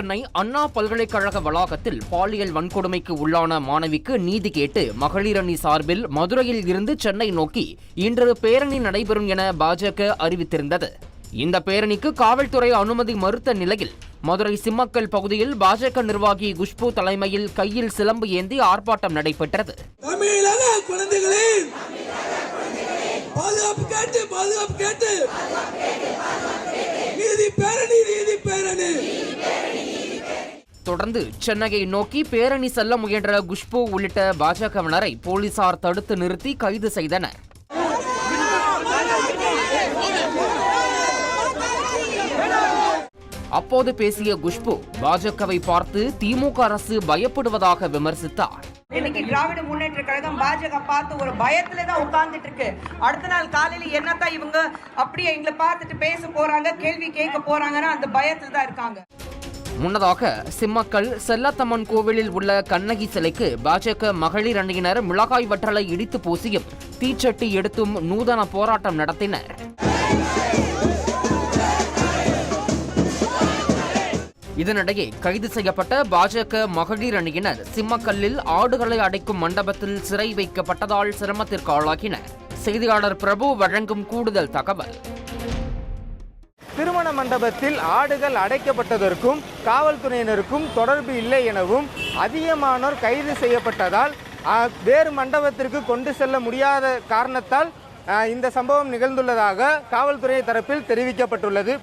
சென்னை அண்ணா பல்கலைக்கழக வளாகத்தில் பாலியல் வன்கொடுமைக்கு உள்ளான மாணவிக்கு நீதி கேட்டு மகளிர் அணி சார்பில் மதுரையில் இருந்து சென்னை நோக்கி இன்று பேரணி நடைபெறும் என பாஜக அறிவித்திருந்தது. இந்த பேரணிக்கு காவல்துறை அனுமதி மறுத்த நிலையில் மதுரை சிம்மக்கல் பகுதியில் பாஜக நிர்வாகி குஷ்பு தலைமையில் கையில் சிலம்பு ஏந்தி ஆர்ப்பாட்டம் நடைபெற்றது. தொடர்ந்து சென்னையை நோக்கி பேரணி செல்ல முயன்ற குஷ்பு உள்ளிட்ட பாஜகவினரை போலீசார் தடுத்து நிறுத்தி கைது செய்தனர். அப்போது பேசிய குஷ்பு பாஜகவை பார்த்து திமுக அரசு பயப்படுவதாக விமர்சித்தார். இன்னைக்கு திராவிட முன்னேற்ற கழகம் பாஜக பார்த்து ஒரு பயத்துல தான் உட்கார்ந்துட்டு இருக்கு. அடுத்த நாள் காலையில என்னத்தான் இவங்க அப்படியே எங்களை பார்த்துட்டு பேச போறாங்க, கேள்வி கேட்க போறாங்கன்னா அந்த பயத்துல தான் இருக்காங்க. முன்னதாக சிம்மக்கல் செல்லத்தம்மன் கோவிலில் உள்ள கண்ணகி சிலைக்கு பாஜக மகளிர் அணியினர் மிளகாய் வற்றலை இடித்து பூசியும் தீச்சட்டி எடுத்தும் நூதன போராட்டம் நடத்தினர். இதனிடையே கைது செய்யப்பட்ட பாஜக மகளிர் அணியினர் சிம்மக்கல்லில் ஆடுகளை அடைக்கும் மண்டபத்தில் சிறை வைக்கப்பட்டதால் சிரமத்திற்கு ஆளாகினர். செய்தியாளர் பிரபு வழங்கும் கூடுதல் தகவல். திருமண மண்டபத்தில் ஆடுகள் அடைக்கப்பட்டதற்கும் காவல்துறையினருக்கும் தொடர்பு இல்லை எனவும் அதிகமானோர் கைது செய்யப்பட்டதால் வேறு மண்டபத்திற்கு கொண்டு செல்ல முடியாத காரணத்தால் இந்த சம்பவம் நிகழ்ந்துள்ளதாக காவல்துறை தரப்பில் தெரிவிக்கப்பட்டுள்ளது.